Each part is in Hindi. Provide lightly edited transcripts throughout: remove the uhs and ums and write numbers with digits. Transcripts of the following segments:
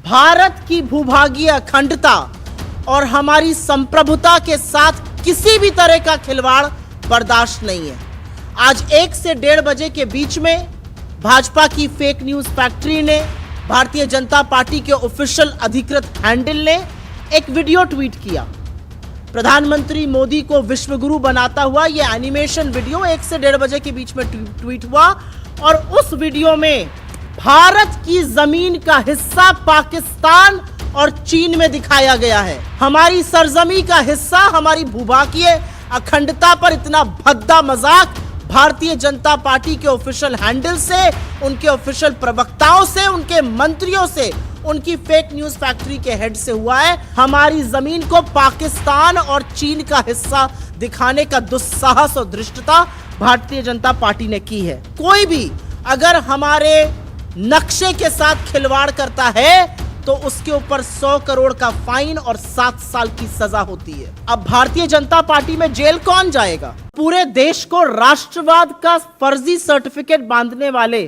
भारत की भूभागीय अखंडता और हमारी संप्रभुता के साथ किसी भी तरह का खिलवाड़ बर्दाश्त नहीं है। आज 1 से 1:30 बजे के बीच में भाजपा की फेक न्यूज फैक्ट्री ने, भारतीय जनता पार्टी के ऑफिशियल अधिकृत हैंडल ने एक वीडियो ट्वीट किया। प्रधानमंत्री मोदी को विश्वगुरु बनाता हुआ यह एनिमेशन वीडियो 1 से 1:30 बजे के बीच में ट्वीट हुआ और उस वीडियो में भारत की जमीन का हिस्सा पाकिस्तान और चीन में दिखाया गया है। हमारी सरजमी का हिस्सा, हमारी भूभागीय अखंडता पर इतना भद्दा मजाक भारतीय जनता पार्टी के ऑफिशियल हैंडल से, उनके ऑफिशियल प्रवक्ताओं से, उनके मंत्रियों से, उनकी फेक न्यूज फैक्ट्री के हेड से हुआ है। हमारी जमीन को पाकिस्तान और चीन का हिस्सा दिखाने का दुस्साहस और धृष्टता भारतीय जनता पार्टी ने की है। कोई भी अगर हमारे नक्शे के साथ खिलवाड़ करता है तो उसके ऊपर 100 करोड़ का फाइन और 7 साल की सजा होती है। अब भारतीय जनता पार्टी में जेल कौन जाएगा? पूरे देश को राष्ट्रवाद का फर्जी सर्टिफिकेट बांधने वाले,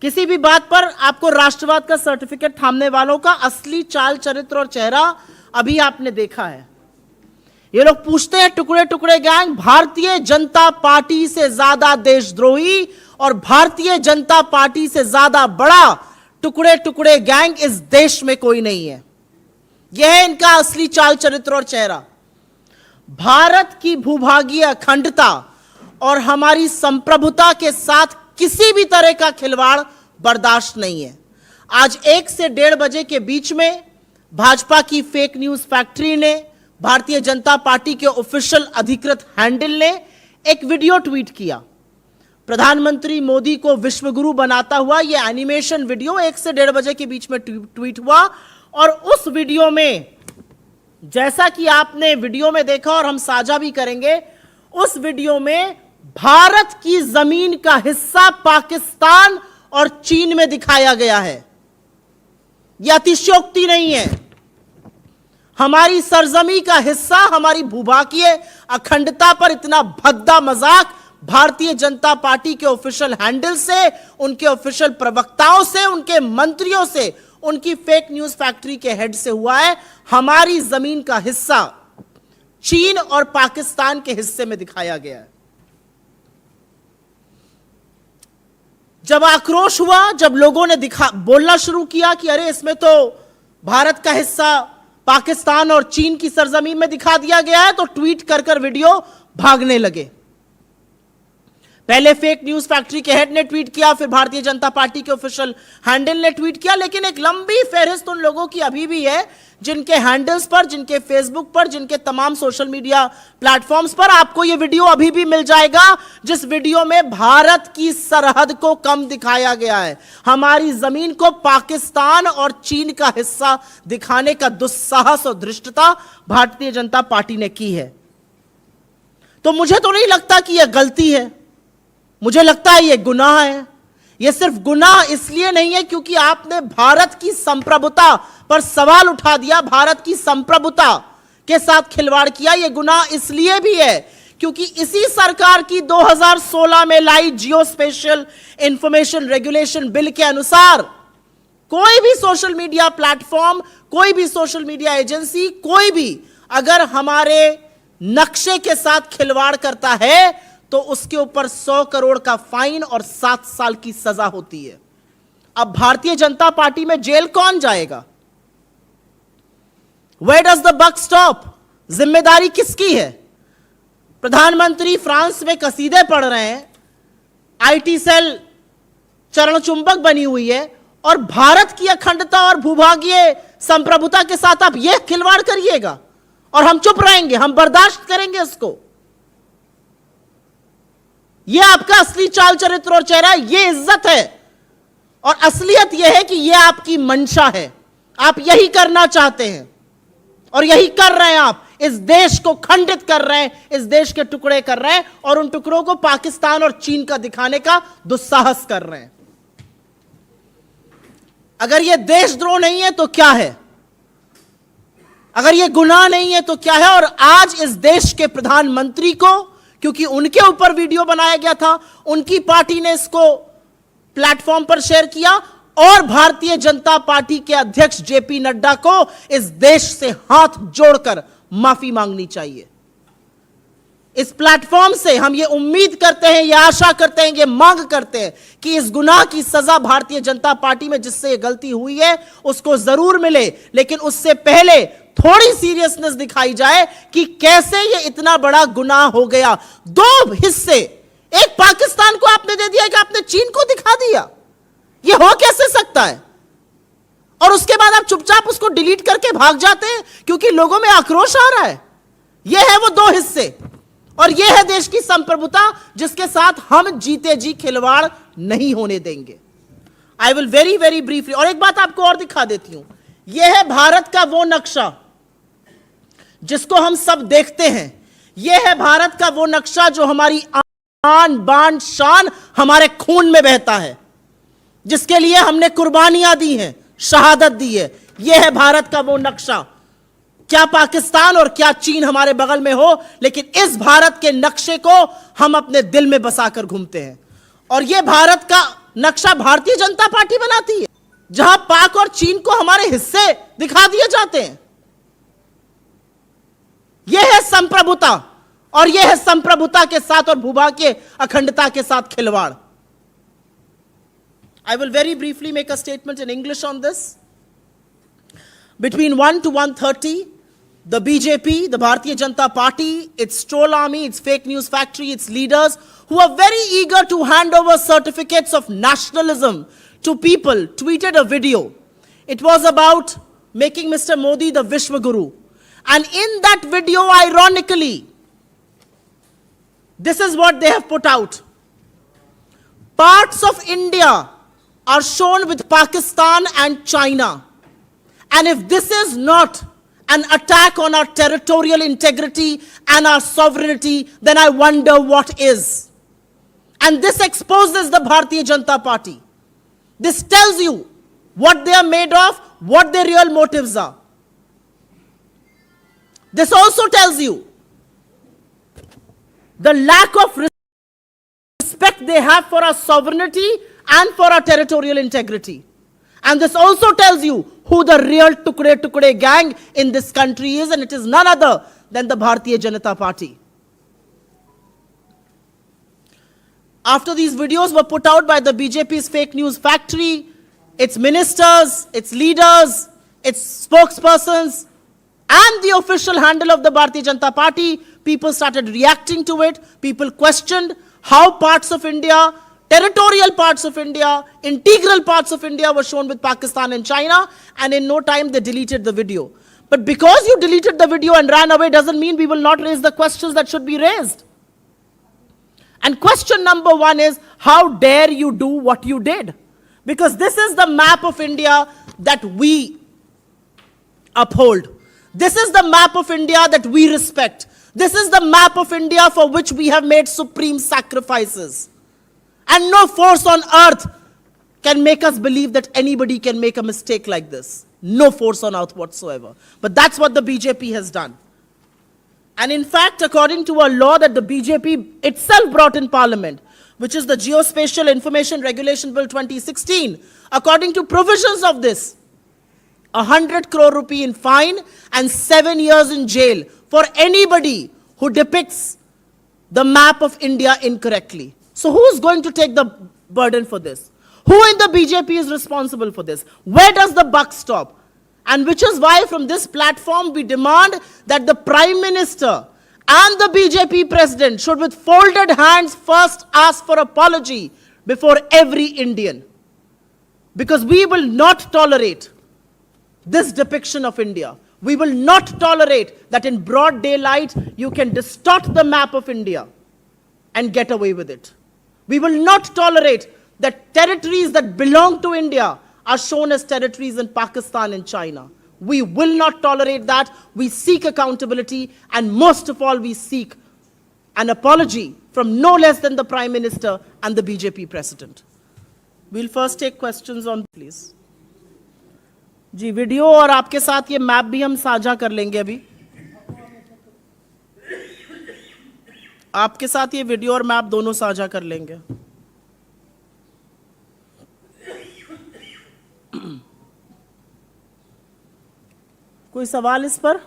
किसी भी बात पर आपको राष्ट्रवाद का सर्टिफिकेट थामने वालों का असली चाल चरित्र और चेहरा अभी आपने देखा है। ये लोग पूछते हैं टुकड़े टुकड़े गैंग, भारतीय जनता पार्टी से ज्यादा देशद्रोही और भारतीय जनता पार्टी से ज्यादा बड़ा टुकड़े टुकड़े गैंग इस देश में कोई नहीं है। यह है इनका असली चाल चरित्र और चेहरा। भारत की भूभागीय अखंडता और हमारी संप्रभुता के साथ किसी भी तरह का खिलवाड़ बर्दाश्त नहीं है। आज 1 से 1:30 बजे के बीच में भाजपा की फेक न्यूज फैक्ट्री ने, भारतीय जनता पार्टी के ऑफिशियल अधिकृत हैंडल ने एक वीडियो ट्वीट किया। प्रधानमंत्री मोदी को विश्वगुरु बनाता हुआ यह एनिमेशन वीडियो 1 से 1:30 बजे के बीच में ट्वीट हुआ और उस वीडियो में, जैसा कि आपने वीडियो में देखा और हम साझा भी करेंगे, उस वीडियो में भारत की जमीन का हिस्सा पाकिस्तान और चीन में दिखाया गया है। यह अतिशयोक्ति नहीं है। हमारी सरजमी का हिस्सा, हमारी भूभागीय अखंडता पर इतना भद्दा मजाक भारतीय जनता पार्टी के ऑफिशियल हैंडल से, उनके ऑफिशियल प्रवक्ताओं से, उनके मंत्रियों से, उनकी फेक न्यूज फैक्ट्री के हेड से हुआ है। हमारी जमीन का हिस्सा चीन और पाकिस्तान के हिस्से में दिखाया गया है। जब आक्रोश हुआ, जब लोगों ने बोलना शुरू किया कि अरे इसमें तो भारत का हिस्सा पाकिस्तान और चीन की सरजमीन में दिखा दिया गया है, तो ट्वीट कर वीडियो भागने लगे। पहले फेक न्यूज फैक्ट्री के हेड ने ट्वीट किया, फिर भारतीय जनता पार्टी के ऑफिशियल हैंडल ने ट्वीट किया, लेकिन एक लंबी फहरिस्त उन लोगों की अभी भी है जिनके हैंडल्स पर, जिनके फेसबुक पर, जिनके तमाम सोशल मीडिया प्लेटफॉर्म्स पर आपको यह वीडियो अभी भी मिल जाएगा, जिस वीडियो में भारत की सरहद को कम दिखाया गया है। हमारी जमीन को पाकिस्तान और चीन का हिस्सा दिखाने का दुस्साहस और धृष्टता भारतीय जनता पार्टी ने की है। तो मुझे तो नहीं लगता कि यह गलती है, मुझे लगता है यह गुनाह है। यह सिर्फ गुनाह इसलिए नहीं है क्योंकि आपने भारत की संप्रभुता पर सवाल उठा दिया, भारत की संप्रभुता के साथ खिलवाड़ किया। यह गुनाह इसलिए भी है क्योंकि इसी सरकार की 2016 में लाई जियो स्पेशियल इंफॉर्मेशन रेगुलेशन बिल के अनुसार कोई भी सोशल मीडिया प्लेटफॉर्म, कोई भी सोशल मीडिया एजेंसी, कोई भी अगर हमारे नक्शे के साथ खिलवाड़ करता है तो उसके ऊपर 100 करोड़ का फाइन और 7 साल की सजा होती है। अब भारतीय जनता पार्टी में जेल कौन जाएगा? Where does the buck stop? जिम्मेदारी किसकी है? प्रधानमंत्री फ्रांस में कसीदे पढ़ रहे हैं, आईटी सेल चरण चुंबक बनी हुई है और भारत की अखंडता और भूभागीय संप्रभुता के साथ आप यह खिलवाड़ करिएगा और हम चुप रहेंगे, हम बर्दाश्त करेंगे इसको? यह आपका असली चाल चरित्र और चेहरा, यह इज्जत है और असलियत यह है कि यह आपकी मंशा है। आप यही करना चाहते हैं और यही कर रहे हैं। आप इस देश को खंडित कर रहे हैं, इस देश के टुकड़े कर रहे हैं और उन टुकड़ों को पाकिस्तान और चीन का दिखाने का दुस्साहस कर रहे हैं। अगर यह देशद्रोह नहीं है तो क्या है? अगर यह गुनाह नहीं है तो क्या है? और आज इस देश के प्रधानमंत्री को, क्योंकि उनके ऊपर वीडियो बनाया गया था, उनकी पार्टी ने इसको प्लेटफॉर्म पर शेयर किया, और भारतीय जनता पार्टी के अध्यक्ष जेपी नड्डा को इस देश से हाथ जोड़कर माफी मांगनी चाहिए। इस प्लेटफॉर्म से हम ये उम्मीद करते हैं, ये आशा करते हैं, ये मांग करते हैं कि इस गुनाह की सजा भारतीय जनता पार्टी में जिससे ये गलती हुई है उसको जरूर मिले, लेकिन उससे पहले थोड़ी सीरियसनेस दिखाई जाए कि कैसे ये इतना बड़ा गुनाह हो गया। दो हिस्से, एक पाकिस्तान को आपने दे दिया कि आपने चीन को दिखा दिया, ये हो कैसे सकता है? और उसके बाद आप चुपचाप उसको डिलीट करके भाग जाते हैं क्योंकि लोगों में आक्रोश आ रहा है। यह है वो दो हिस्से, और यह है देश की संप्रभुता जिसके साथ हम जीते जी खिलवाड़ नहीं होने देंगे। I will very very briefly, और एक बात आपको और दिखा देती हूं, यह है भारत का वो नक्शा जिसको हम सब देखते हैं। यह है भारत का वो नक्शा जो हमारी आन बान शान हमारे खून में बहता है, जिसके लिए हमने कुर्बानियां दी हैं, शहादत दी है। यह है भारत का वो नक्शा। क्या पाकिस्तान और क्या चीन हमारे बगल में हो, लेकिन इस भारत के नक्शे को हम अपने दिल में बसाकर घूमते हैं। और यह भारत का नक्शा भारतीय जनता पार्टी बनाती है, जहां पाक और चीन को हमारे हिस्से दिखा दिए जाते हैं। यह है संप्रभुता, और यह है संप्रभुता के साथ और भूभाग के अखंडता के साथ खिलवाड़। I will very briefly make a statement in English on this. Between 1 to 1:30, the BJP, the Bharatiya Janata Party, its troll army, its fake news factory, its leaders, who are very eager to hand over certificates of nationalism to people, tweeted a video. It was about making Mr. Modi the Vishwa Guru. And in that video, ironically, this is what they have put out. Parts of India are shown with Pakistan and China. And if this is not an attack on our territorial integrity and our sovereignty, then I wonder what is. And this exposes the Bharatiya Janata Party. This tells you what they are made of, what their real motives are. This also tells you the lack of respect they have for our sovereignty and for our territorial integrity. And this also tells you who the real Tukde gang in this country is, and it is none other than the Bharatiya Janata Party. After these videos were put out by the BJP's fake news factory, its ministers, its leaders, its spokespersons, and the official handle of the Bharatiya Janata Party, people started reacting to it. People questioned how parts of India, territorial parts of India, integral parts of India were shown with Pakistan and China, and in no time they deleted the video. But because you deleted the video and ran away doesn't mean we will not raise the questions that should be raised. And question number one is, how dare you do what you did? Because this is the map of India that we uphold. This is the map of India that we respect. This is the map of India for which we have made supreme sacrifices. And no force on earth can make us believe that anybody can make a mistake like this. No force on earth whatsoever. But that's what the BJP has done. And in fact, according to a law that the BJP itself brought in Parliament, which is the Geospatial Information Regulation Bill 2016, according to provisions of this, 100 crore rupee in fine and 7 years in jail for anybody who depicts the map of India incorrectly. So who is going to take the burden for this? Who in the BJP is responsible for this? Where does the buck stop? And which is why from this platform we demand that the Prime Minister and the BJP President should with folded hands first ask for apology before every Indian. Because we will not tolerate this depiction of India. We will not tolerate that in broad daylight you can distort the map of India and get away with it. We will not tolerate that territories that belong to India are shown as territories in Pakistan and China. We will not tolerate that. We seek accountability, and most of all, we seek an apology from no less than the Prime Minister and the BJP President. We'll first take questions on, please. जी, वीडियो और आपके साथ ये मैप भी हम साझा कर लेंगे अभी। आपके साथ ये वीडियो और मैप दोनों साझा कर लेंगे। कोई सवाल इस पर?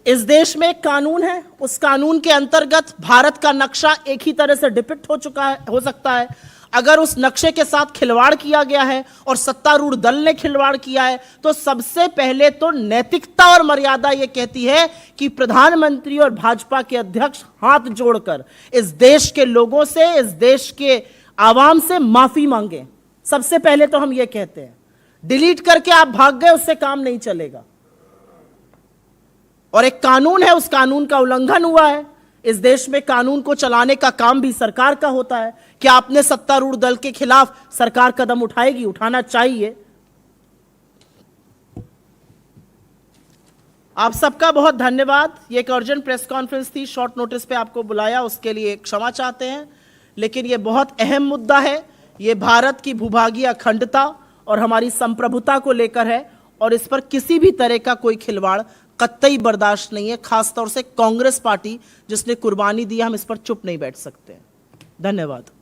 इस देश में एक कानून है, उस कानून के अंतर्गत भारत का नक्शा एक ही तरह से डिपिक्ट हो चुका है, हो सकता है। अगर उस नक्शे के साथ खिलवाड़ किया गया है और सत्तारूढ़ दल ने खिलवाड़ किया है, तो सबसे पहले तो नैतिकता और मर्यादा यह कहती है कि प्रधानमंत्री और भाजपा के अध्यक्ष हाथ जोड़कर इस देश के लोगों से, इस देश के आवाम से माफी मांगे। सबसे पहले तो हम यह कहते हैं। डिलीट करके आप भाग गए, उससे काम नहीं चलेगा। और एक कानून है, उस कानून का उल्लंघन हुआ है। इस देश में कानून को चलाने का काम भी सरकार का होता है। क्या अपने सत्तारूढ़ दल के खिलाफ सरकार कदम उठाएगी? उठाना चाहिए। आप सबका बहुत धन्यवाद। ये एक अर्जेंट प्रेस कॉन्फ्रेंस थी, शॉर्ट नोटिस पे आपको बुलाया, उसके लिए क्षमा चाहते हैं। लेकिन ये बहुत अहम मुद्दा है। ये भारत की भूभागीय अखंडता और हमारी संप्रभुता को लेकर है, और इस पर किसी भी तरह का कोई खिलवाड़ कतई बर्दाश्त नहीं है। खासतौर से कांग्रेस पार्टी जिसने कुर्बानी दी, हम इस पर चुप नहीं बैठ सकते। धन्यवाद।